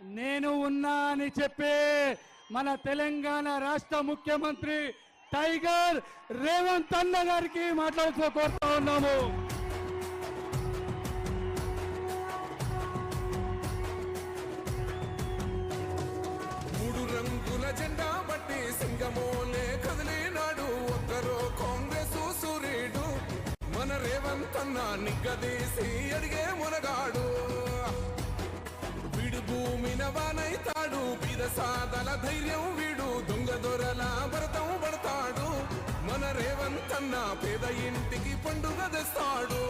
నేను ఉన్నా అని చెప్పి మన తెలంగాణ రాష్ట్ర ముఖ్యమంత్రి టైగర్ రేవంత్ అన్న గారికి మాట్లాడుతూ కోరుతా ఉన్నాము. మూడు రంగుల జెండా బట్టి సింగమోలే కదిలినాడు ఒక్కరో కాంగ్రెస్ సూర్యుడు మన రేవంత్ అన్న నిగ్గదీసి అడిగే మునగాడు. వీడు భూమిన వానైతాడు బీద సాదల ధైర్యం వీడు దొంగ దొరల భరతం పడతాడు. మన రేవంత్ అన్న పేద ఇంటికి పండుగ తెస్తాడు.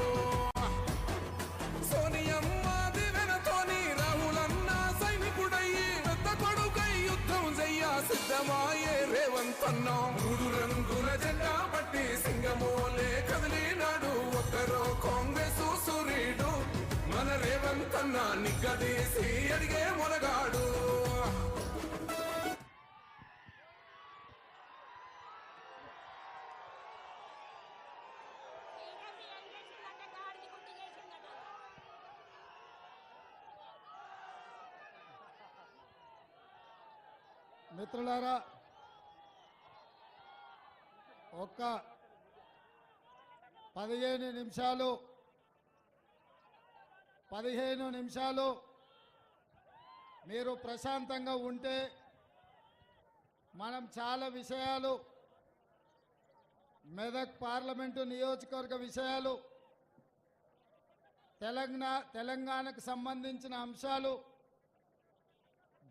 సోనియమ్మ దివెనతోని రాహులన్న సైనికుడయ్యి పెద్ద కొడుకై యుద్ధం చెయ్య సిద్ధమాయే రేవంత్ అన్న. మూడు రంగుల జెండా పట్టి సింగమోలే కదిలినాడు ఒక్కరో కాంగ్రెస్ సూర్యుడు మన రేవంత్ అన్న నిగ్గదీసి అడిగే మునగాడు. మిత్రులారా, ఒక్క 15 నిమిషాలు మీరు ప్రశాంతంగా ఉంటే మనం చాలా విషయాలు, మెదక్ పార్లమెంటు నియోజకవర్గ విషయాలు, తెలంగాణకు సంబంధించిన అంశాలు,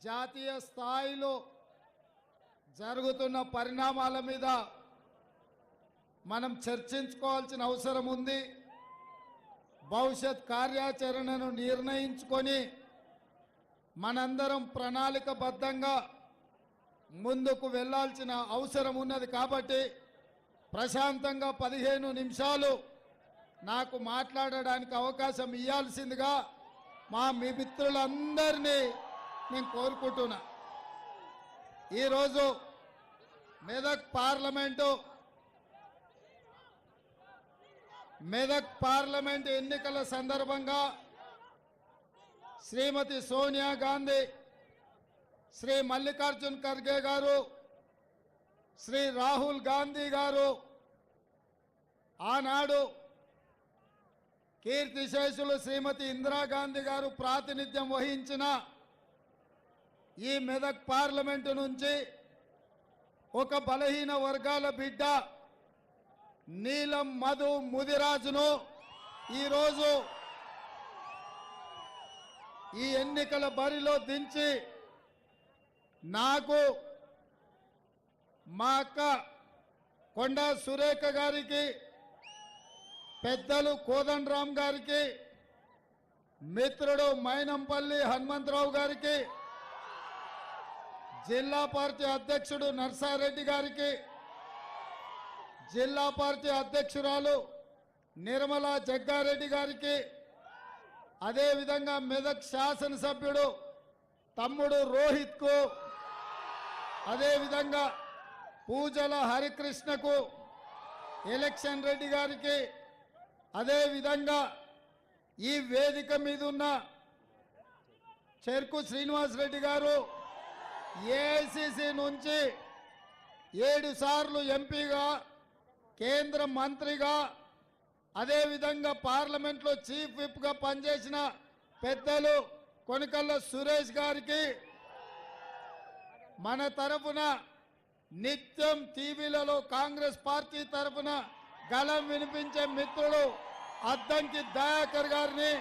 జాతీయ స్థాయిలో జరుగుతున్న పరిణామాల మీద మనం చర్చించుకోవాల్సిన అవసరం ఉంది. భవిష్యత్ కార్యాచరణను నిర్ణయించుకొని మనందరం ప్రణాళికబద్ధంగా ముందుకు వెళ్ళాల్సిన అవసరం ఉన్నది. కాబట్టి ప్రశాంతంగా 15 నిమిషాలు నాకు మాట్లాడడానికి అవకాశం ఇవ్వాల్సిందిగా మీ మిత్రులందరినీ నేను కోరుకుంటున్నా. ఈరోజు మెదక్ పార్లమెంటు ఎన్నికల సందర్భంగా శ్రీమతి సోనియా గాంధీ, శ్రీ మల్లికార్జున్ ఖర్గే గారు, శ్రీ రాహుల్ గాంధీ గారు, ఆనాడు కీర్తిశేషులు శ్రీమతి ఇందిరాగాంధీ గారు ప్రాతినిధ్యం వహించిన ఈ మెదక్ పార్లమెంటు నుంచి ఒక బలహీన వర్గాల బిడ్డ నీలం మధు ముదిరాజును ఈరోజు ఈ ఎన్నికల బరిలో దించి నాకు, మా అక్క కొండా సురేఖ గారికి, పెద్దలు కోదండరామ్ గారికి, మిత్రుడు మైనంపల్లి హనుమంతరావు గారికి, జిల్లా పార్టీ అధ్యక్షుడు నర్సారెడ్డి గారికి, జిల్లా పార్టీ అధ్యక్షురాలు నిర్మలా జగ్గారెడ్డి గారికి, అదేవిధంగా మెదక్ శాసనసభ్యుడు తమ్ముడు రోహిత్కు, అదేవిధంగా పూజల హరికృష్ణకు, ఎలక్షన్ రెడ్డి గారికి, అదేవిధంగా ఈ వేదిక మీద ఉన్న చెర్కు శ్రీనివాసరెడ్డి గారు ఏఐసిసి నుంచి 7 సార్లు ఎంపీగా, కేంద్ర మంత్రిగా, అదేవిధంగా పార్లమెంట్లో చీఫ్ విప్గా పనిచేసిన పెద్దలు కొనికల్ల సురేష్ గారికి, మన తరఫున నిత్యం టీవీలలో కాంగ్రెస్ పార్టీ తరఫున గళం వినిపించే మిత్రుడు అద్దంకి దయాకర్ గారిని,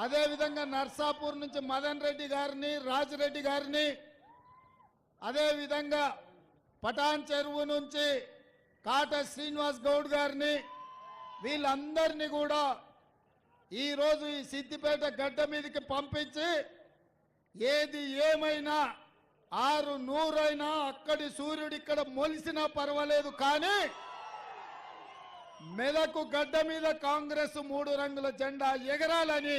అదేవిధంగా నర్సాపూర్ నుంచి మదన్ రెడ్డి గారిని, రాజిరెడ్డి గారిని, అదేవిధంగా పటాన్ చెరువు నుంచి కాట శ్రీనివాస్ గౌడ్ గారిని, వీళ్ళందరినీ కూడా ఈరోజు ఈ సిద్దిపేట గడ్డ మీదకి పంపించి ఏది ఏమైనా 600 అయినా అక్కడి సూర్యుడు ఇక్కడ మొలిసినా పర్వాలేదు, కానీ మెదకు గడ్డ మీద కాంగ్రెస్ 3 రంగుల జెండా ఎగరాలని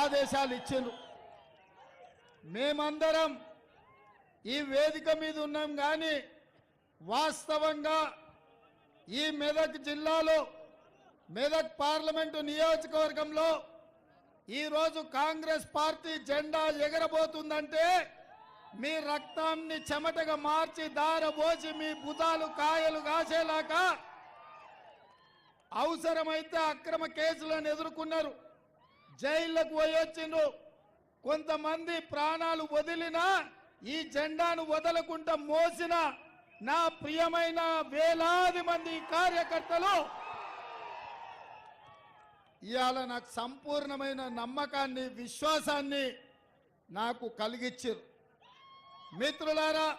ఆదేశాలు ఇచ్చిండ్రు. మేమందరం ఈ వేదిక మీద ఉన్నాం, కానీ వాస్తవంగా ఈ మెదక్ జిల్లాలో మెదక్ పార్లమెంటు నియోజకవర్గంలో ఈరోజు కాంగ్రెస్ పార్టీ జెండా ఎగరబోతుందంటే మీ రక్తాన్ని చెమటగా మార్చి దారబోసి మీ భుజాలు కాయలు కాసేలాగా అవసరమైతే అక్రమ కేసులను ఎదుర్కొన్నారు, జైళ్లకు పోయొచ్చిండ్రు. కొంతమంది ప్రాణాలు వదిలినా ఈ జెండాను వదలకుండా మోసిన నా ప్రియమైన వేలాది మంది కార్యకర్తలు ఇవాళ నాకు సంపూర్ణమైన నమ్మకాన్ని విశ్వాసాన్ని నాకు కలిగించారు. మిత్రులారా,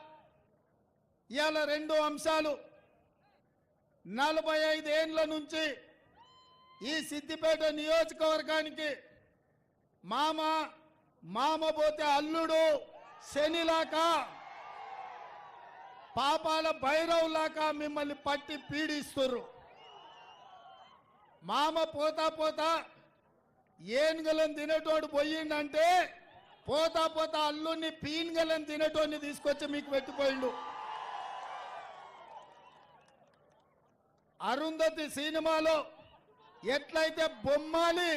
ఇవాళ రెండు అంశాలు. 45 ఏండ్ల నుంచి ఈ సిద్దిపేట నియోజకవర్గానికి మామ పోతే అల్లుడు శనిలాగా పాపాల భైరవులాగా మిమ్మల్ని పట్టి పీడిస్తుర్రు. మామ పోతా పోతా ఏనుగలను తినేటోడు పోయిండంటే పోతా పోతా అల్లుడిని పీనుగలను తినేటోడిని తీసుకొచ్చి మీకు పెట్టిపోయిండు. అరుంధతి సినిమాలో ఎట్లయితే బొమ్మాలి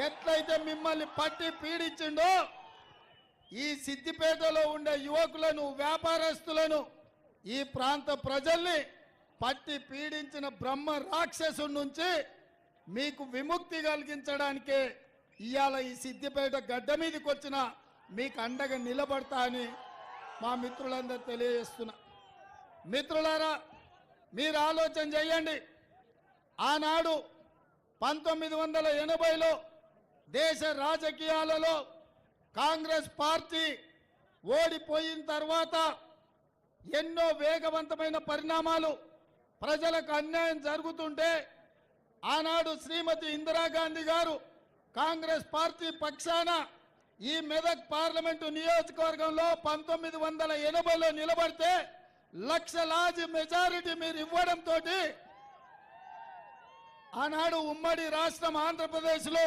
ఎట్లయితే మిమ్మల్ని పట్టి పీడించిండో ఈ సిద్దిపేటలో ఉండే యువకులను వ్యాపారస్తులను ఈ ప్రాంత ప్రజల్ని పట్టి పీడించిన బ్రహ్మ రాక్షసుడి నుంచి మీకు విముక్తి కలిగించడానికే ఇవాళ ఈ సిద్దిపేట గడ్డ మీదకి వచ్చిన మీకు అండగా నిలబడతా అని మా మిత్రులందరూ తెలియజేస్తున్నా. మిత్రులారా, మీరు ఆలోచన చేయండి. ఆనాడు 1980లో దేశ రాజకీయాలలో కాంగ్రెస్ పార్టీ ఓడిపోయిన తర్వాత ఎన్నో వేగవంతమైన పరిణామాలు, ప్రజలకు అన్యాయం జరుగుతుంటే ఆనాడు శ్రీమతి ఇందిరాగాంధీ గారు కాంగ్రెస్ పార్టీ పక్షాన ఈ మెదక్ పార్లమెంటు నియోజకవర్గంలో 1980లో నిలబడితే లక్షలాది మెజారిటీ మీరు ఇవ్వడంతో ఆనాడు ఉమ్మడి రాష్ట్రం ఆంధ్రప్రదేశ్లో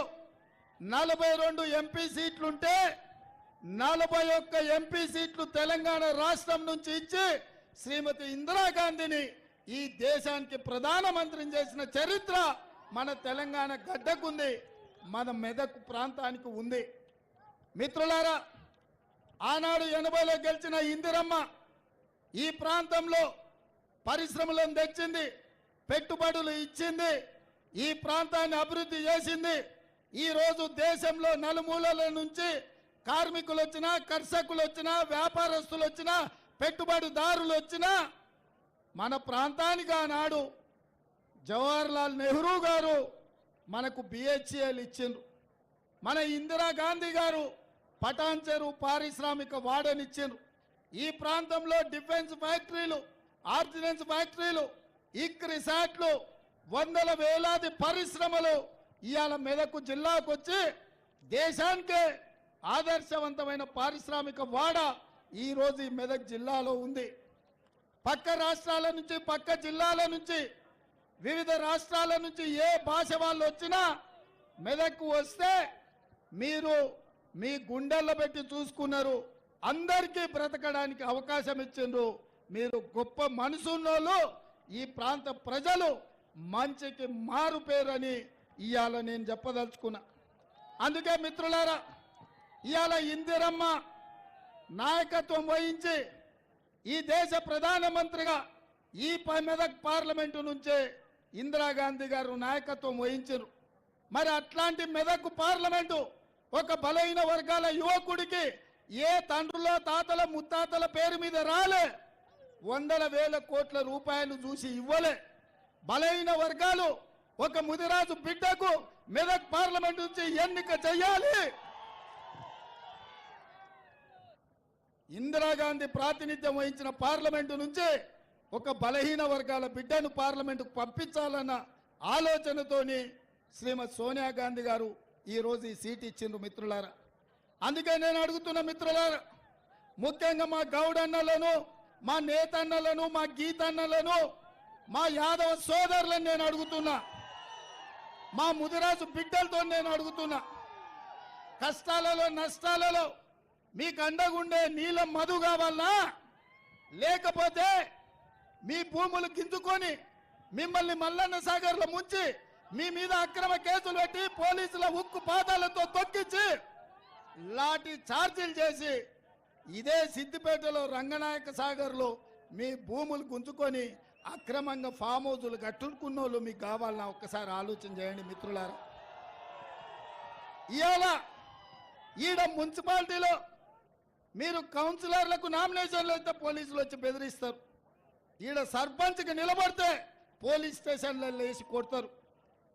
42 ఎంపీ సీట్లుంటే 41 ఎంపీ సీట్లు తెలంగాణ రాష్ట్రం నుంచి ఇచ్చి శ్రీమతి ఇందిరాగాంధీని ఈ దేశానికి ప్రధానమంత్రిని చేసిన చరిత్ర మన తెలంగాణ గడ్డకుంది, మన మెదక్ ప్రాంతానికి ఉంది. మిత్రులారా, ఆనాడు 80లో గెలిచిన ఇందిరమ్మ ఈ ప్రాంతంలో పరిశ్రమలను తెచ్చింది, పెట్టుబడులు ఇచ్చింది, ఈ ప్రాంతాన్ని అభివృద్ధి చేసింది. ఈరోజు దేశంలో నలుమూలల నుంచి కార్మికులు వచ్చినా, కర్షకులు వచ్చినా, వ్యాపారస్తులు వచ్చినా, పెట్టుబడిదారులు వచ్చినా మన ప్రాంతానికి ఆనాడు జవహర్లాల్ నెహ్రూ గారు మనకు బిహెచ్ఎల్ ఇచ్చిండ్రు. మన ఇందిరాగాంధీ గారు పటాన్ చెరువు పారిశ్రామిక వాడనిచ్చిండ్రు. ఈ ప్రాంతంలో డిఫెన్స్ ఫ్యాక్టరీలు, ఆర్డినెన్స్ ఫ్యాక్టరీలు, ఇక్ రిసార్ట్లు, వందల వేలాది పరిశ్రమలు ఇవాళ మెదక్ జిల్లాకు వచ్చి దేశానికే ఆదర్శవంతమైన పారిశ్రామిక వాడ ఈరోజు ఈ మెదక్ జిల్లాలో ఉంది. పక్క రాష్ట్రాల నుంచి, పక్క జిల్లాల నుంచి, వివిధ రాష్ట్రాల నుంచి ఏ భాష వాళ్ళు వచ్చినా మెదక్కు వస్తే మీరు మీ గుండెల్లో పెట్టి చూసుకున్నారు, అందరికీ బ్రతకడానికి అవకాశం ఇచ్చిండ్రు. మీరు గొప్ప మనసున్నోళ్ళు, ఈ ప్రాంత ప్రజలు మంచికి మారు పేరని ఇవాళ నేను చెప్పదలుచుకున్నా. అందుకే మిత్రులారా, ఇవాళ ఇందిరమ్మ నాయకత్వం వహించి ఈ దేశ ప్రధానమంత్రిగా ఈ మెదక్ పార్లమెంటు నుంచే ఇందిరాగాంధీ గారు నాయకత్వం వహించారు. మరి అట్లాంటి మెదక్ పార్లమెంటు ఒక బలహీన వర్గాల యువకుడికి ఏ తండ్రుల తాతల ముత్తాతల పేరు మీద రాలే, వందల వేల కోట్ల రూపాయలు చూసి ఇవ్వలే. బలహీన వర్గాలు ఒక ముదిరాజు బిడ్డకు మెదక్ పార్లమెంట్ నుంచి ఎన్నిక చేయాలి. ఇందిరాగాంధీ ప్రాతినిధ్యం వహించిన పార్లమెంటు నుంచి ఒక బలహీన వర్గాల బిడ్డను పార్లమెంటుకు పంపించాలన్న ఆలోచనతోని శ్రీమతి సోనియా గాంధీ గారు ఈరోజు ఈ సీట్ ఇచ్చిండ్రు. మిత్రులారా, అందుకే నేను అడుగుతున్న మిత్రులారా, ముఖ్యంగా మా గౌడన్నలను, మా నేతన్నలను, మా గీతన్నలను, మా యాదవ సోదరులను నేను అడుగుతున్నా, మా ముదిరాజు బిడ్డలతో నేను అడుగుతున్నా, కష్టాలలో నష్టాలలో మీకు అండగుండే నీలం మధు కావాలనా, లేకపోతే మీ భూములు గింజుకొని మిమ్మల్ని మల్లన్న సాగర్లో ముంచి మీ మీద అక్రమ కేసులు పెట్టి పోలీసుల ఉక్కు పాదాలతో తొక్కించి లాఠీ చార్జీలు చేసి ఇదే సిద్దిపేటలో రంగనాయక సాగర్లో మీ భూములు గుంజుకొని అక్రమంగా ఫామ్ హౌజులు కట్టుకున్న వాళ్ళు మీకు కావాలన్నా ఒక్కసారి ఆలోచన చేయండి మిత్రులారా. ఇవాళ ఈడ మున్సిపాలిటీలో మీరు కౌన్సిలర్లకు నామినేషన్లు అయితే పోలీసులు వచ్చి బెదిరిస్తారు. ఈడ సర్పంచ్కి నిలబడితే పోలీస్ స్టేషన్లలో వేసి కొడతారు.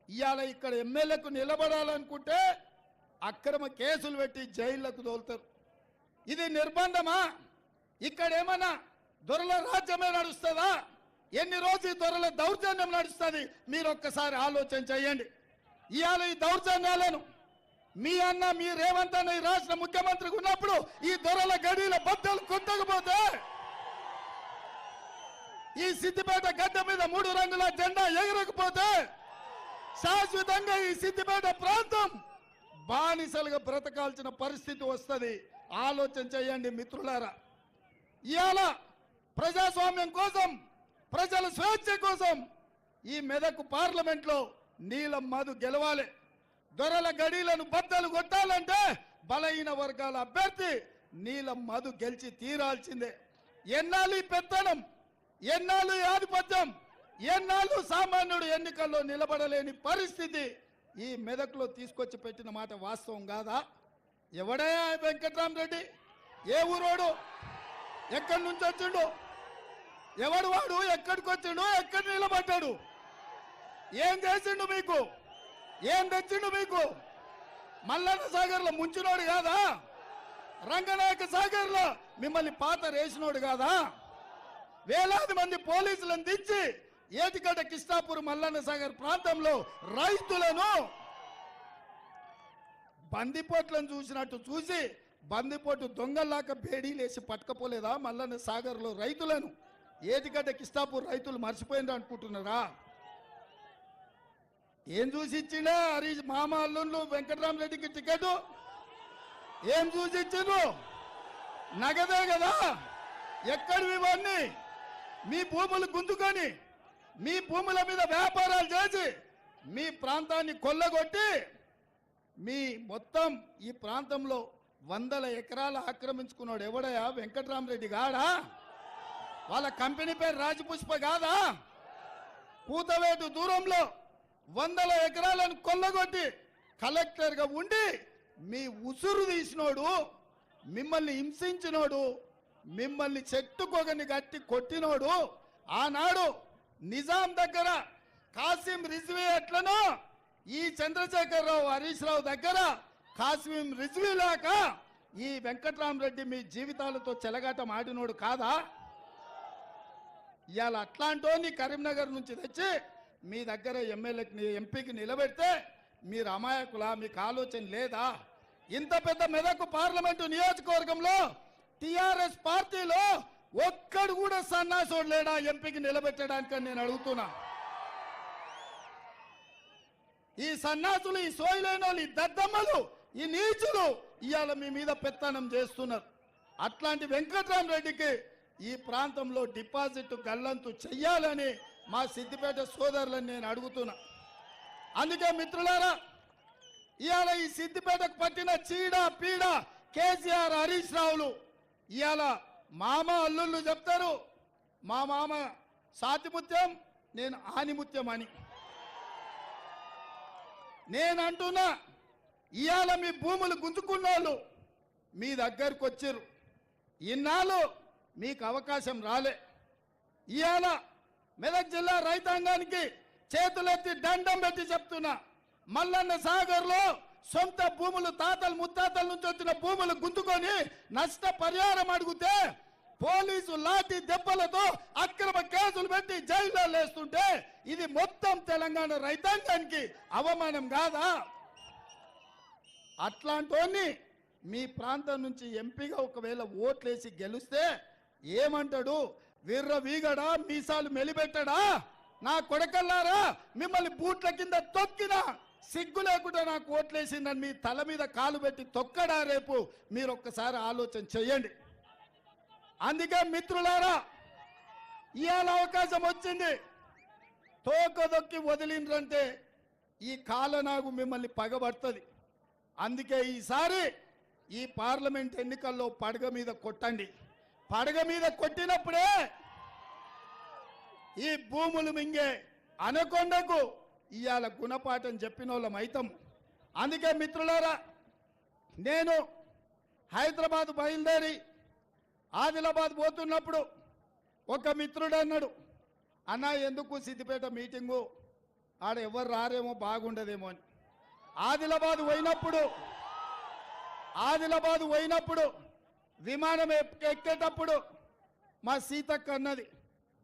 ఇవాళ ఇక్కడ ఎమ్మెల్యేకు నిలబడాలనుకుంటే అక్రమ కేసులు పెట్టి జైళ్లకు తోలుతారు. ఇది నిర్బంధమా? ఇక్కడ ఏమన్నా దొరల రాజ్యమే నడుస్తుందా? ఎన్ని రోజులు దొరల దౌర్జన్యం నడుస్తుంది? మీరు ఒక్కసారి ఆలోచన చేయండి. ఇవాళ ఈ దౌర్జన్యాలను మీ అన్న మీ రేవంత్ అన్న ఈ రాష్ట్ర ముఖ్యమంత్రికి ఉన్నప్పుడు ఈ దొరల గడిల బద్దలు కొట్టకపోతే ఈ సిద్దిపేట గడ్డ మీద 3 రంగుల జెండా ఎగరకపోతే శాశ్వతంగా ఈ సిద్దిపేట ప్రాంతం బానిసలుగా బ్రతకాల్సిన పరిస్థితి వస్తుంది. ఆలోచన చేయండి మిత్రులారా. ఇవాళ ప్రజాస్వామ్యం కోసం, ప్రజల స్వేచ్ఛ కోసం ఈ మెదక్ పార్లమెంట్లో నీలం మధు గెలవాలి. దొరల గడీలను బద్దలు కొట్టాలంటే బలహీన వర్గాల అభ్యర్థి నీలం మధు గెలిచి తీరాల్సిందే. ఎన్నాళ్ళు ఈ పెత్తనం, ఎన్నాళ్ళు ఈ ఆధిపత్యం, ఎన్నాళ్ళు సామాన్యుడు ఎన్నికల్లో నిలబడలేని పరిస్థితి ఈ మెదక్లో తీసుకొచ్చి పెట్టిన మాట వాస్తవం కాదా? ఎవడయ్యా వెంకట్రామరెడ్డి? ఏ ఊరోడు? ఎక్కడి నుంచి వచ్చిండు? ఎవడు వాడు? ఎక్కడికి వచ్చిండు? ఎక్కడ నిలబడ్డాడు? ఏం చేసిండు మీకు? ఏం తెచ్చిండు మీకు? మల్లన్న సాగర్లో ముంచినోడు కాదా? రంగనాయక సాగర్లో మిమ్మల్ని పాత రేసినోడు కాదా? వేలాది మంది పోలీసులను దించి ఏటిగడ్డ కిష్టాపూర్ మల్లన్న సాగర్ ప్రాంతంలో రైతులను బందిపోట్లను చూసినట్టు చూసి బందిపోటు దొంగల్లాక బేడీలేసి పట్టుకపోలేదా మల్లన్న సాగర్లో రైతులను? ఏటిగడ్డ కిష్టాపూర్ రైతులు మర్చిపోయింది అనుకుంటున్నారా? ఏం చూసి ఇచ్చిండే హరీష్ మామ అల్లుళ్ళు వెంకటరామరెడ్డికి టికెట్? ఏం చూసి ఇచ్చిండ్రు? నగదే కదా. ఎక్కడివి ఇవన్నీ? మీ భూములు గుంజుకొని మీ భూముల మీద వ్యాపారాలు చేసి మీ ప్రాంతాన్ని కొల్లగొట్టి మీ మొత్తం ఈ ప్రాంతంలో 100 ఎకరాలు ఆక్రమించుకున్నాడు ఎవడయా? వెంకటరామరెడ్డి గాడా? వాళ్ళ కంపెనీ పేరు రాజపుష్ప కాదా? కూతవేటు దూరంలో 100 ఎకరాలను కొల్లగొట్టి కలెక్టర్గా ఉండి మీ ఉసురు తీసినోడు, మిమ్మల్ని హింసించినోడు, మిమ్మల్ని చెట్టుకొగని గట్టి కొట్టినోడు, ఆనాడు నిజాం దగ్గర కాసిం రిజ్వీ ఎట్లనో ఈ చంద్రశేఖరరావు హరీష్ రావు దగ్గర కాసిం రిజ్వీ లాక ఈ వెంకట్రామరెడ్డి మీ జీవితాలతో చెలగాటం ఆడినోడు కాదా? ఇవాళ అట్లాంటోని కరీంనగర్ నుంచి తెచ్చి మీ దగ్గర ఎమ్మెల్యేకి ఎంపీకి నిలబెడితే మీరు అమాయకులా? మీకు ఆలోచన లేదా? ఇంత పెద్ద మెదక్ పార్లమెంటు నియోజకవర్గంలో టిఆర్ఎస్ పార్టీలో ఒక్కడు కూడా సన్నాసోడు లేడా ఎంపీకి నిలబెట్టడానికని నేను అడుగుతున్నా. ఈ సన్నాసులు, ఈ సోయిలేని వాళ్ళు, ఈ దద్దమ్మలు, ఈ నీచులు ఇవాళ మీ మీద పెత్తనం చేస్తున్నారు. అట్లాంటి వెంకట్రామరెడ్డికి ఈ ప్రాంతంలో డిపాజిట్ గల్లంతు చెయ్యాలని మా సిద్దిపేట సోదరులను నేను అడుగుతున్నా. అందుకే మిత్రులారా, ఇవాళ ఈ సిద్దిపేటకు పట్టిన చీడ పీడ కేసీఆర్ హరీష్ రావులు ఇవాళ మామ అల్లుళ్ళు చెప్తారు. మా మామ సాతిముత్యం, నేను ఆనిముత్యం అని. నేను అంటున్నా, ఇవాళ మీ భూములు గుంజుకున్న వాళ్ళు మీ దగ్గరకు వచ్చారు. ఇన్నాళ్ళు మీకు అవకాశం రాలే. ఇవాళ మెదక్ జిల్లా రైతాంగానికి చేతులెత్తి దండం పెట్టి చెప్తున్నా, మల్లన్న సాగర్లో సొంత భూములు తాతలు ముత్తాతల నుంచి వచ్చిన భూములు గుంజుకొని నష్ట పరిహారం అడిగితే పోలీసు లాఠీ దెబ్బలతో అక్రమ కేసులు పెట్టి జైల్లో లేస్తుంటే ఇది మొత్తం తెలంగాణ రైతాంగానికి అవమానం కాదా? అట్లాంటోని మీ ప్రాంతం నుంచి ఎంపీగా ఒకవేళ ఓట్లేసి గెలిస్తే ఏమంటాడు? వీర్ర వీగడా, మీసాలు మెలిపెట్టడా? నా కొడకల్లారా, మిమ్మల్ని బూట్ల కింద తొక్కినా సిగ్గు లేకుండా నాకు ఓట్లేసిందని మీ తల మీద కాలు పెట్టి తొక్కడా రేపు? మీరు ఒక్కసారి ఆలోచన చెయ్యండి. అందుకే మిత్రులారా, ఇవాళ అవకాశం వచ్చింది. తోకదొక్కి వదిలిండ్రంటే ఈ కాలనాగు మిమ్మల్ని పగబడుతుంది. అందుకే ఈసారి ఈ పార్లమెంట్ ఎన్నికల్లో పడగ మీద కొట్టండి. పడగ మీద కొట్టినప్పుడే ఈ భూములు మింగే అనకొండకు ఇవాళ గుణపాఠం చెప్పిన వాళ్ళం అవుతాం. అందుకే మిత్రులారా, నేను హైదరాబాద్ బయలుదేరి ఆదిలాబాద్ పోతున్నప్పుడు ఒక మిత్రుడు అన్నాడు, అన్న ఎందుకు సిద్దిపేట మీటింగు, ఆడ ఎవరు రారేమో బాగుండదేమో అని. ఆదిలాబాద్ పోయినప్పుడు విమానం ఎక్కేటప్పుడు మా సీతక్క అన్నది,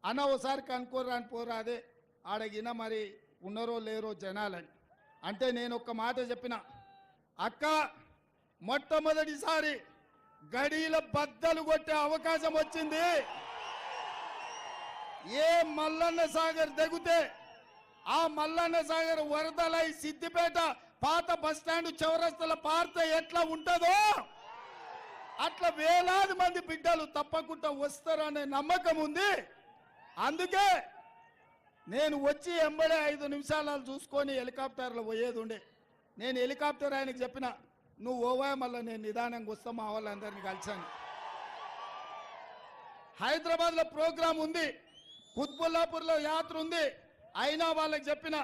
అన్న ఓసారి కనుక్కోరాని పోరాదే ఆడగిన మరి ఉన్నారో లేరో జనాలని. అంటే నేను ఒక్క మాట చెప్పిన, అక్క మొట్టమొదటిసారి గడీల బద్దలు కొట్టే అవకాశం వచ్చింది. ఏ మల్లన్న సాగర్ దిగితే ఆ మల్లన్న సాగర్ వరదలై సిద్దిపేట పాత బస్టాండ్ చౌరస్తల పార్త ఎట్లా ఉంటుందో అట్లా వేలాది మంది బిడ్డలు తప్పకుండా వస్తారనే నమ్మకం ఉంది. అందుకే నేను వచ్చి ఎంబడే 5 నిమిషాలు చూసుకొని హెలికాప్టర్లో పోయేది ఉండే. నేను హెలికాప్టర్ ఆయనకు చెప్పిన, నువ్వు ఓవా మళ్ళీ నేను నిదానంగా వస్తా, మా వాళ్ళందరినీ కలిసాను. హైదరాబాద్లో ప్రోగ్రాం ఉంది, కుత్బుల్లాపూర్లో యాత్ర ఉంది. అయినా వాళ్ళకి చెప్పిన,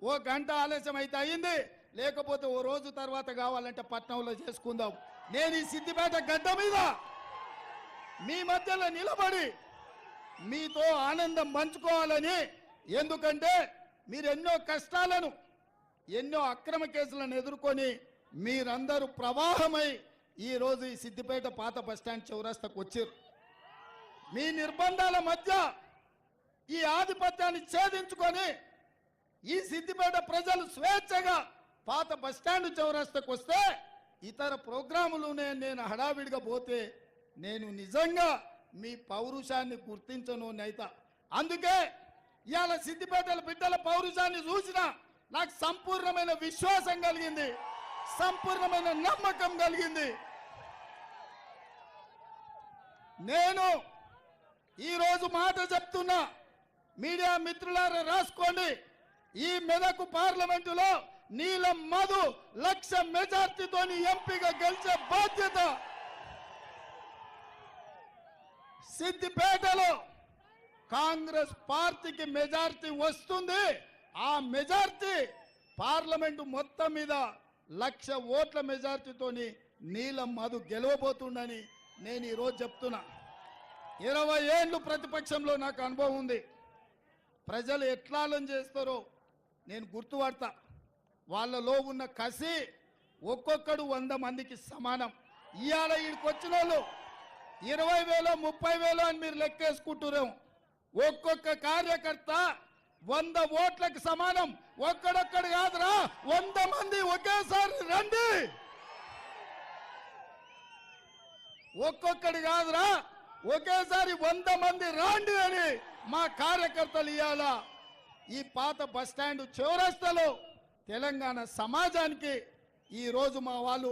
ఓ గంట ఆలస్యం అయితే అయింది, లేకపోతే ఓ రోజు తర్వాత కావాలంటే పట్నంలో చేసుకుందాం. నేను ఈ సిద్దిపేట గడ్డ మీద మీ మధ్యలో నిలబడి మీతో ఆనందం పంచుకోవాలని. ఎందుకంటే మీరు ఎన్నో కష్టాలను, ఎన్నో అక్రమ కేసులను ఎదుర్కొని మీరందరూ ప్రవాహమై ఈరోజు ఈ సిద్దిపేట పాత బస్టాండ్ చౌరస్తాకు వచ్చారు. మీ నిర్బంధాల మధ్య ఈ ఆధిపత్యాన్ని ఛేదించుకొని ఈ సిద్దిపేట ప్రజలు స్వేచ్ఛగా పాత బస్టాండ్ చౌరస్తాకు వస్తే ఇతర ప్రోగ్రాములునే నేను హడావిడిగా పోతే నేను నిజంగా మీ పౌరుషాన్ని గుర్తించను నైతా. అందుకే ఇవాళ సిద్దిపేటల బిడ్డల పౌరుషాన్ని చూసినా నాకు సంపూర్ణమైన విశ్వాసం కలిగింది, సంపూర్ణమైన నమ్మకం కలిగింది. నేను ఈరోజు మాట చెప్తున్నా, మీడియా మిత్రులారా రాసుకోండి. ఈ మెదకు పార్లమెంటులో నీలం మధు 1,00,000 మెజార్టీతోని ఎంపీగా గెలిచే బాధ్యత సిద్దిపేటలో కాంగ్రెస్ పార్టీకి మెజార్టీ వస్తుంది. ఆ మెజార్టీ పార్లమెంటు మొత్తం మీద 1,00,000 ఓట్ల మెజార్టీతోని నీలం మధు గెలవబోతుండని నేను ఈరోజు చెప్తున్నా. 20 ఏళ్ళు ప్రతిపక్షంలో నాకు అనుభవం ఉంది. ప్రజలు ఎట్లాలం చేస్తారో నేను గుర్తుపడతా. వాళ్ళలో ఉన్న కసి ఒక్కొక్కడు 100 మందికి సమానం. ఇవాళ ఈడికి వచ్చిన వాళ్ళు 20,000 30,000 అని మీరు లెక్కేసుకుంటున్నాం. ఒక్కొక్క కార్యకర్త 100 ఓట్లకు సమానం. ఒక్కడొక్కడు కాదురా, 100 మంది ఒకేసారి రండి. ఒక్కొక్కడు కాదురా, ఒకేసారి 100 మంది రాండి అని మా కార్యకర్తలు ఇవాళ ఈ పాత బస్టాండ్ చౌరస్తాలో తెలంగాణ సమాజానికి ఈరోజు మా వాళ్ళు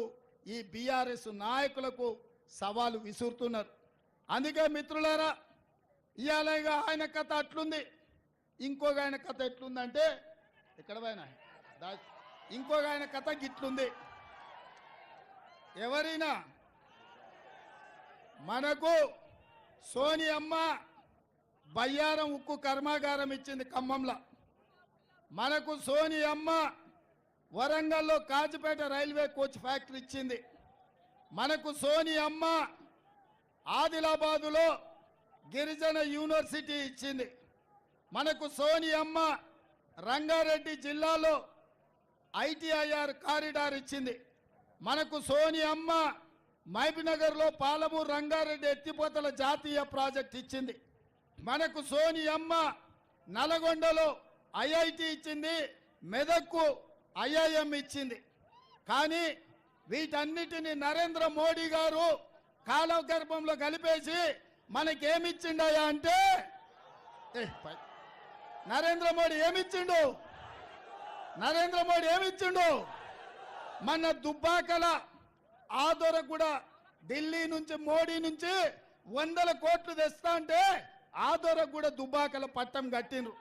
ఈ బీఆర్ఎస్ నాయకులకు సవాలు విసురుతున్నారు. అందుకే మిత్రులారా, ఇవాళ ఆయన కథ అట్లుంది, ఇంకొక ఆయన కథ ఎట్లుందంటే ఎక్కడ పోయినా ఇంకొక ఆయన కథ గిట్లుంది. ఎవరైనా మనకు సోనియమ్మ బయ్యారం ఉక్కు కర్మాగారం ఇచ్చింది ఖమ్మంలో. మనకు సోనియమ్మ వరంగల్లో కాజిపేట రైల్వే కోచ్ ఫ్యాక్టరీ ఇచ్చింది. మనకు సోనియమ్మ ఆదిలాబాదులో గిరిజన యూనివర్సిటీ ఇచ్చింది. మనకు సోనియమ్మ రంగారెడ్డి జిల్లాలో ఐటీఐఆర్ కారిడార్ ఇచ్చింది. మనకు సోనియమ్మ మహబూబ్నగర్లో పాలమూరు రంగారెడ్డి ఎత్తిపోతల జాతీయ ప్రాజెక్ట్ ఇచ్చింది. మనకు సోనియమ్మ నల్గొండలో ఐఐటి ఇచ్చింది, మెదక్కు ఐఐఎం ఇచ్చింది. కానీ వీటన్నిటిని నరేంద్ర మోడీ గారు కాలగర్భంలో కలిపేసి మనకేమిచ్చిండయా అంటే, నరేంద్ర మోడీ ఏమిచ్చిండు? నరేంద్ర మోడీ ఏమిచ్చిండు? మన దుబ్బాకల ఆదోర కూడా ఢిల్లీ నుంచి మోడీ నుంచి 100 కోట్లు తెస్తా అంటే ఆదోర కూడా దుబ్బాకల పట్టం కట్టిండ్రు.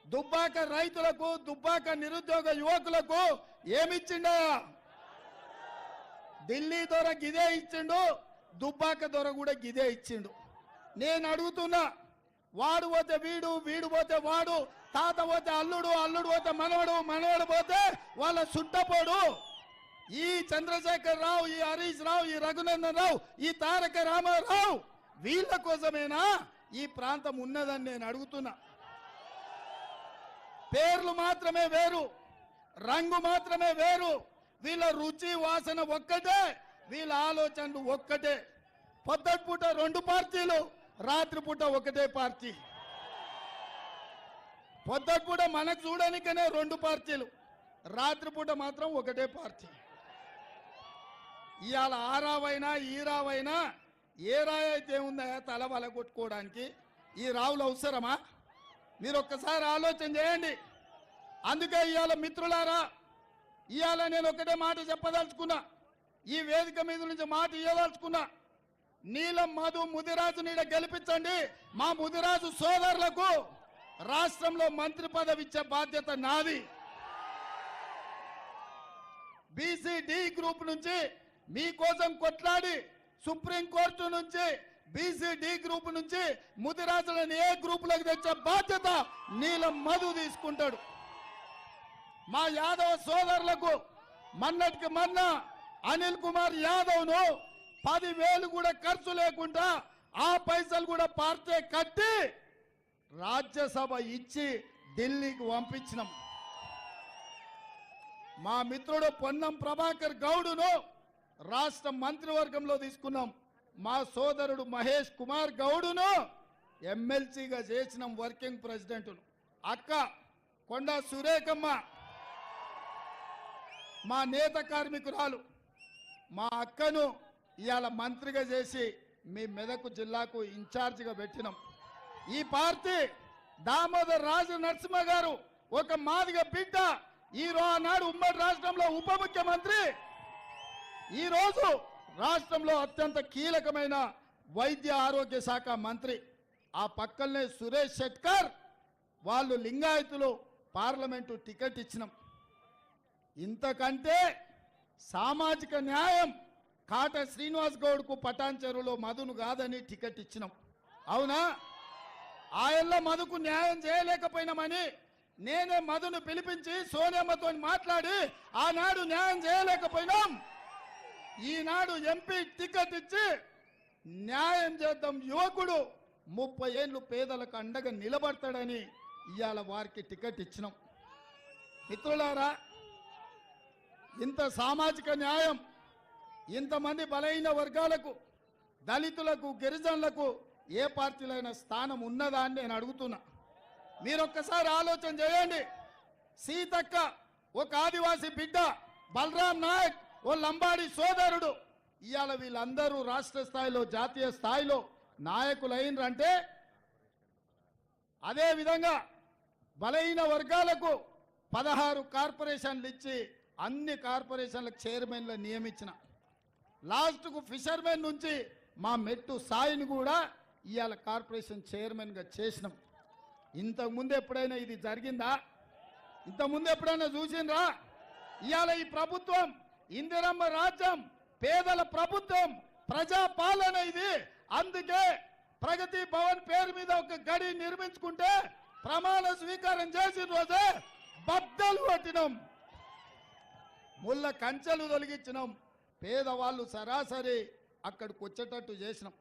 దుబ్బాక రైతులకు దుబ్బాక నిరుద్యోగ యువకులకు ఏమిచ్చిండా? ఢిల్లీ దొర గిదే ఇచ్చిండు, దుబ్బాక దొర కూడా గిదే ఇచ్చిండు. నేను అడుగుతున్నా, వాడు పోతే వీడు, వీడు పోతే వాడు, తాత పోతే అల్లుడు, అల్లుడు పోతే మనవడు, మనవడు పోతే వాళ్ళ సుట్టపోడు. ఈ చంద్రశేఖర్ రావు, ఈ హరీష్ రావు, ఈ రఘునందన్ రావు, ఈ తారక రామారావు వీళ్ళ కోసమేనా ఈ ప్రాంతం ఉన్నదని నేను అడుగుతున్నా. పేర్లు మాత్రమే వేరు, రంగు మాత్రమే వేరు, వీళ్ళ రుచి వాసన ఒక్కటే, వీళ్ళ ఆలోచనలు ఒక్కటే. పొద్దుపూట 2 పార్టీలు, రాత్రిపూట ఒకటే పార్టీ. పొద్దుపూట మనకు చూడడానికనే 2 పార్టీలు, రాత్రిపూట మాత్రం ఒకటే పార్టీ. ఇవాళ ఆ రావైనా ఈ రావైనా ఏ రాయి అయితే ఉందా తల వల కొట్టుకోవడానికి? ఈ రావులు అవసరమా? మీరు ఒక్కసారి ఆలోచన చేయండి. అందుకే ఇవాళ మిత్రులారా, ఇవాళ నేను ఒకటే మాట చెప్పదలుచుకున్నా, ఈ వేదిక మీద నుంచి మాట ఇవ్వదలుచుకున్నా. నీలం మధు ముదిరాజు నీడ గెలిపించండి. మా ముదిరాజు సోదరులకు రాష్ట్రంలో మంత్రి పదవి ఇచ్చే బాధ్యత నాది. బీసీ-డి గ్రూప్ నుంచి మీకోసం కొట్లాడి సుప్రీంకోర్టు నుంచి బీసీ-డి గ్రూప్ నుంచి ముదిరాజులను ఏ గ్రూపులకు తెచ్చే బాధ్యత నీలం మధు తీసుకుంటాడు. మా యాదవ సోదరులకు మొన్నటికి మొన్న అనిల్ కుమార్ యాదవ్ను 10,000 కూడా ఖర్చు లేకుండా ఆ పైసలు కూడా పార్టీ కట్టి రాజ్యసభ ఇచ్చి ఢిల్లీకి పంపించినాం. మా మిత్రుడు పొన్నం ప్రభాకర్ గౌడును రాష్ట్ర మంత్రివర్గంలో తీసుకున్నాం. మా సోదరుడు మహేష్ కుమార్ గౌడును ఎమ్మెల్సీగా చేసినాం, వర్కింగ్ ప్రెసిడెంట్ను. అక్క కొండా సురేఖమ్మ మా నేత కార్మికురాలు, మా అక్కను ఇవాళ మంత్రిగా చేసి మీ మెదక్ జిల్లాకు ఇన్ఛార్జిగా పెట్టినాం. ఈ పార్టీ దామోదర్ రాజు నరసింహ గారు ఒక మాదిగ బిడ్డ, ఆనాడు ఉమ్మడి రాష్ట్రంలో ఉప ముఖ్యమంత్రి, ఈరోజు రాష్ట్రంలో అత్యంత కీలకమైన వైద్య ఆరోగ్య శాఖ మంత్రి. ఆ పక్కనే సురేష్ షెట్కర్, వాళ్ళు లింగాయతులు, పార్లమెంటు టికెట్ ఇచ్చినాం. ఇంతకంటే సామాజిక న్యాయం కాట శ్రీనివాస్ గౌడ్కు పటాన్ చెరువులో మధును కాదని టికెట్ ఇచ్చినాం. అవునా? ఆయల్ల మధుకు న్యాయం చేయలేకపోయినామని నేనే మధును పిలిపించి సోనియమ్మతో మాట్లాడి ఆనాడు న్యాయం చేయలేకపోయినాం. ఈనాడు ఎంపీ టికెట్ ఇచ్చి న్యాయం చేద్దాం, యువకుడు 30 ఏళ్ళు పేదలకు అండగా నిలబడతాడని ఇవాళ వారికి టికెట్ ఇచ్చినాం. మిత్రులారా, ఇంత సామాజిక న్యాయం, ఇంతమంది బలహీన వర్గాలకు, దళితులకు, గిరిజనులకు ఏ పార్టీలైన స్థానం ఉన్నదా అని నేను అడుగుతున్నా. మీరొక్కసారి ఆలోచన చేయండి. సీతక్క ఒక ఆదివాసీ బిడ్డ, బలరాం నాయక్ ఓ లంబాడి సోదరుడు, ఇవాళ వీళ్ళందరూ రాష్ట్ర స్థాయిలో, జాతీయ స్థాయిలో నాయకులైనరంటే, అదే విధంగా బలహీన వర్గాలకు 16 కార్పొరేషన్లు ఇచ్చి అన్ని కార్పొరేషన్లకు చైర్మన్లు నియమించిన, లాస్ట్కు ఫిషర్మెన్ నుంచి మా మెట్టు సాయిని కూడా ఇవాళ కార్పొరేషన్ చైర్మన్గా చేసినాం. ఇంతకుముందు ఎప్పుడైనా ఇది జరిగిందా? ఇంతకుముందు ఎప్పుడైనా చూసిండ్రా? ఇవాళ ఈ ప్రభుత్వం ఇందిరమ్మ రాజ్యం, పేదల ప్రభుత్వం, ప్రజాపాలన ఇది. అందుకే ప్రగతి భవన్ పేరు మీద ఒక గడి నిర్మించుకుంటే ప్రమాణ స్వీకారం చేసిన రోజే బద్దలు కొట్టినాం, ముళ్ళ కంచెలు తొలగించినాం, పేదవాళ్ళు సరాసరి అక్కడికి వచ్చేటట్టు చేసినాం.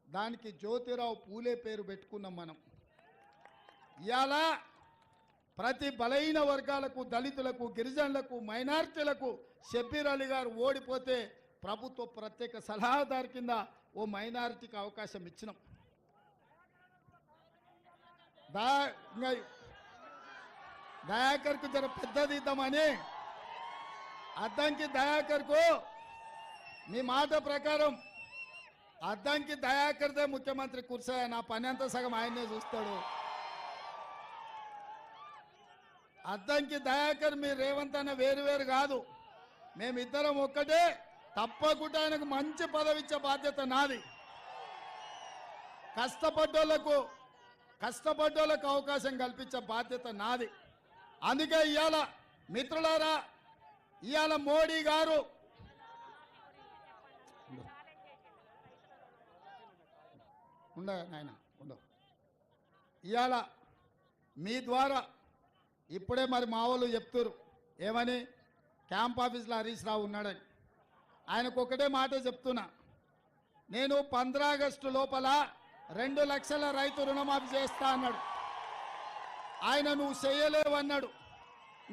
దానికి జ్యోతిరావు పూలే పేరు పెట్టుకున్నాం మనం. ఇవాళ ప్రతి బలహీన వర్గాలకు, దళితులకు, గిరిజనులకు, మైనారిటీలకు షబ్బీర్ అలీ గారు ఓడిపోతే ప్రభుత్వ ప్రత్యేక సలహాదారు కింద ఓ మైనారిటీకి అవకాశం ఇచ్చినాం. దయాకర్కు జర పెద్దది ఇద్దామని, అద్దంకి దయాకర్కు మీ మాట ప్రకారం అద్దంకి దయాకర్దే ముఖ్యమంత్రి కుర్చీ, నా పని అంతా సగం ఆయనే చూస్తాడు. అద్దంకి దయాకర్ మీ రేవంత్ అన్న వేరు వేరు కాదు, మేమిద్దరం ఒక్కటే. తప్పకుండా ఆయనకు మంచి పదవి ఇచ్చే బాధ్యత నాది. కష్టపడ్డోళ్లకు కష్టపడ్డోళ్ళకు అవకాశం కల్పించే బాధ్యత నాది. అందుకే ఇవాళ మిత్రులారా, ఇవాళ మోడీ గారు ఇవాళ మీ ద్వారా ఇప్పుడే మరి మా వాళ్ళు చెప్తారు ఏమని, క్యాంప్ ఆఫీస్లో హరీష్ రావు ఉన్నాడని. ఆయనకు ఒకటే మాట చెప్తున్నా, నేను 15 ఆగస్టు లోపల 2 లక్షల రైతు రుణమాఫీ చేస్తా అన్నాడు. ఆయన నువ్వు చేయలేవు అన్నాడు,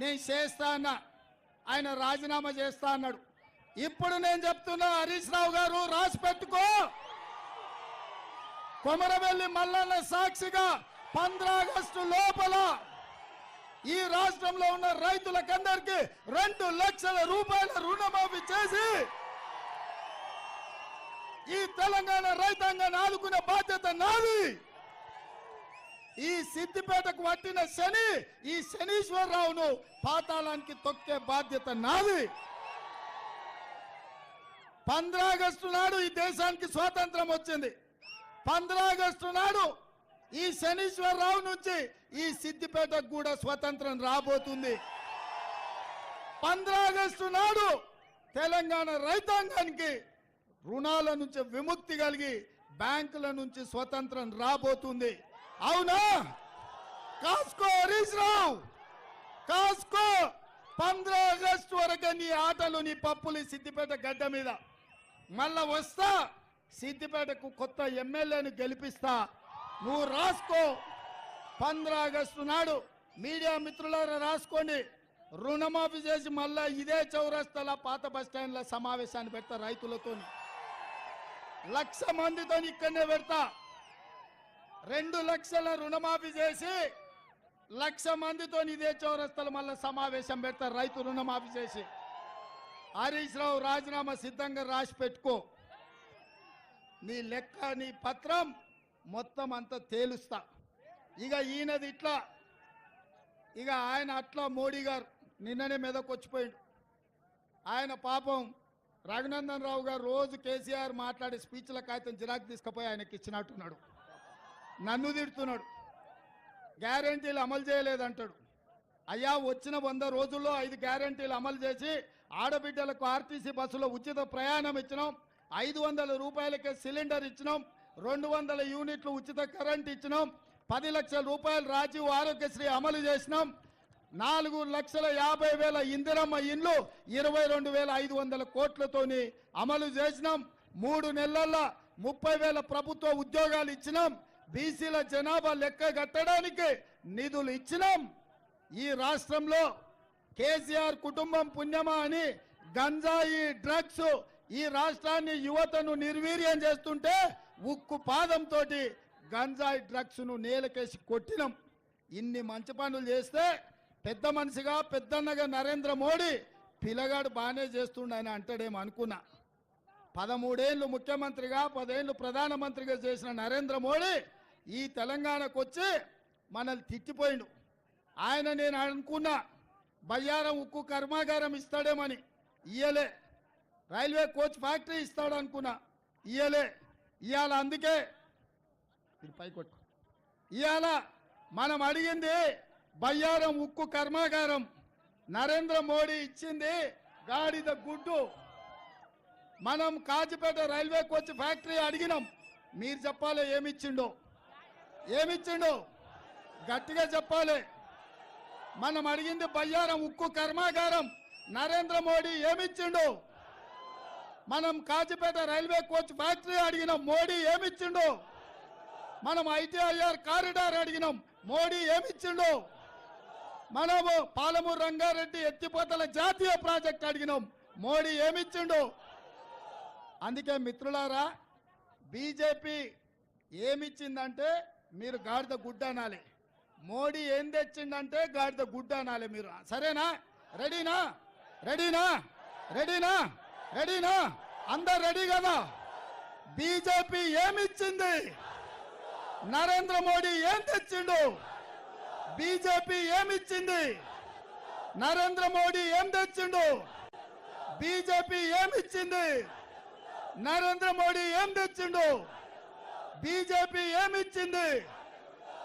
నేను చేస్తా అన్నా. ఆయన రాజీనామా చేస్తా అన్నాడు. ఇప్పుడు నేను చెప్తున్నా, హరీష్ రావు గారు రాసి పెట్టుకో, కొమరవెల్లి మల్లన్న సాక్షిగా 15 ఆగస్టు లోపల ఈ రాష్ట్రంలో ఉన్న రైతులకందరికీ 2 లక్షల రూపాయల రుణమాఫీ చేసి ఈ తెలంగాణ రైతాంగాన్ని ఆదుకునే బాధ్యత నాది. ఈ సిద్దిపేటకు పట్టిన శని, ఈ శనీశ్వరరావును పాతాళానికి తొక్కే బాధ్యత నాది. 15 ఆగస్టు నాడు ఈ దేశానికి స్వాతంత్రం వచ్చింది. 15 ఆగస్టు నాడు ఈ శనీశ్వరరావు నుంచి ఈ సిద్దిపేటకు కూడా స్వతంత్రం రాబోతుంది. 15 ఆగస్టు నాడు తెలంగాణ రైతాంగానికి రుణాల నుంచి విముక్తి కలిగి బ్యాంకుల నుంచి స్వతంత్రం రాబోతుంది. అవునా? కాసుకో హరీష్ రావు, కాసుకో. 15 ఆగస్టు వరకు నీ ఆటలు, నీ పప్పులు సిద్దిపేట గడ్డ మీద. మళ్ళా వస్తా, సిద్దిపేటకు కొత్త ఎమ్మెల్యేను గెలిపిస్తా. నువ్వు రాసుకో. 15 ఆగస్టు నాడు మీడియా మిత్రులారా రాసుకోండి. రుణమాఫీ చేసి మళ్ళా ఇదే చౌరస్తాల పాత బస్టాండ్ల సమావేశాన్ని పెడతా. రైతులతో 1,00,000 మందితో ఇక్కడనే పెడతా. 2 లక్షల రుణమాఫీ చేసి 1,00,000 మందితో ఇదే చౌరస్తాల మళ్ళా సమావేశం పెడతా. రైతు రుణమాఫీ చేసి. హరీష్ రావు రాజీనామా సిద్ధంగా రాసి పెట్టుకో. నీ లెక్క, నీ పత్రం మొత్తం అంతా తేలుస్తా. ఇక ఈయనది ఇట్లా, ఇక ఆయన అట్లా. మోడీ గారు నిన్ననే మెదకొచ్చిపోయాడు. ఆయన పాపం రఘునందన్ రావు గారు రోజు కేసీఆర్ మాట్లాడే స్పీచ్ల కాగితం జిరాక్ తీసుకుపోయి ఆయనకి ఇచ్చినట్టున్నాడు. నన్ను తిడుతున్నాడు, గ్యారంటీలు అమలు చేయలేదంటాడు. అయ్యా, వచ్చిన 100 రోజుల్లో 5 గ్యారంటీలు అమలు చేసి ఆడబిడ్డలకు ఆర్టీసీ బస్సులో ఉచిత ప్రయాణం ఇచ్చినాం, 500 రూపాయలకే సిలిండర్ ఇచ్చినాం, 200 యూనిట్లు ఉచిత కరెంట్ ఇచ్చినాం, 10 లక్షల రూపాయలు రాజీవ్ ఆరోగ్యశ్రీ అమలు చేసినాం, 4,50,000 ఇందిరమ్మ ఇండ్లు 22,500 కోట్లతోని అమలు చేసినాం. 3 నెలల్లో 30,000 ప్రభుత్వ ఉద్యోగాలు ఇచ్చినాం. బీసీల జనాభా లెక్క కట్టడానికి నిధులు ఇచ్చినాం. ఈ రాష్ట్రంలో కేసీఆర్ కుటుంబం పుణ్యమా అని గంజాయి, డ్రగ్స్ ఈ రాష్ట్రాన్ని, యువతను నిర్వీర్యం చేస్తుంటే ఉక్కు పాదంతో గంజాయి డ్రగ్స్ ను నేలకేసి కొట్టినాం. ఇన్ని మంచి పనులు చేస్తే పెద్ద మనిషిగా, పెద్దన్నగా నరేంద్ర మోడీ పిల్లగాడు బాగానే చేస్తుండని అంటాడేమో అనుకున్నా. 13 ఏళ్ళు ముఖ్యమంత్రిగా, 10 ఏళ్ళు ప్రధానమంత్రిగా చేసిన నరేంద్ర మోడీ ఈ తెలంగాణకు వచ్చి మనల్ని తిట్టిపోయిండు. ఆయన నేను అనుకున్నా బయ్యారం ఉక్కు కర్మాగారం ఇస్తాడేమని, ఇయ్యలే. రైల్వే కోచ్ ఫ్యాక్టరీ ఇస్తాడు అనుకున్నా, ఇయ్యలే. ఇవాళ అందుకే పైకొట్టు, ఇవాళ మనం అడిగింది బయ్యారం ఉక్కు కర్మాగారం. నరేంద్ర మోడీ ఇచ్చింది గాడిద గుడ్డు. మనం కాజిపేట రైల్వే కోచ్ ఫ్యాక్టరీ అడిగినాం. మీరు చెప్పాలి ఏమిచ్చిండో, ఏమిచ్చిండో గట్టిగా చెప్పాలి. మనం అడిగింది బయ్యారం ఉక్కు కర్మాగారం. నరేంద్ర మోడీ ఏమిచ్చిండో? మనం కాజిపేట రైల్వే కోచ్ ఫ్యాక్టరీ అడిగినాం. మోడీ ఏమిచ్చిండో? మనం ఐటీఐఆర్ కారిడార్ అడిగినాం. మోడీ ఏమిచ్చిండో? మనము పాలమూరు రంగారెడ్డి ఎత్తిపోతల జాతీయ ప్రాజెక్ట్ అడిగినాం. మోడీ ఏమిచ్చిండో? అందుకే మిత్రులారా, బీజేపీ ఏమిచ్చిందంటే మీరు గాడిద గుడ్డ అనాలి. మోడీ ఏం తెచ్చిందంటే గాడిద గుడ్డ అనాలి మీరు. సరేనా? రెడీనా? రెడీనా? రెడీనా? రెడీనా? అందరు రెడీ కదా? బీజేపీ ఏమిచ్చింది? నరేంద్ర మోడీ ఏం తెచ్చిండు? బీజేపీ ఏమిచ్చింది? నరేంద్ర మోడీ ఏం తెచ్చిండు? బీజేపీ ఏమిచ్చింది? నరేంద్ర మోడీ ఏం తెచ్చిండు? బీజేపీ ఏమిచ్చింది?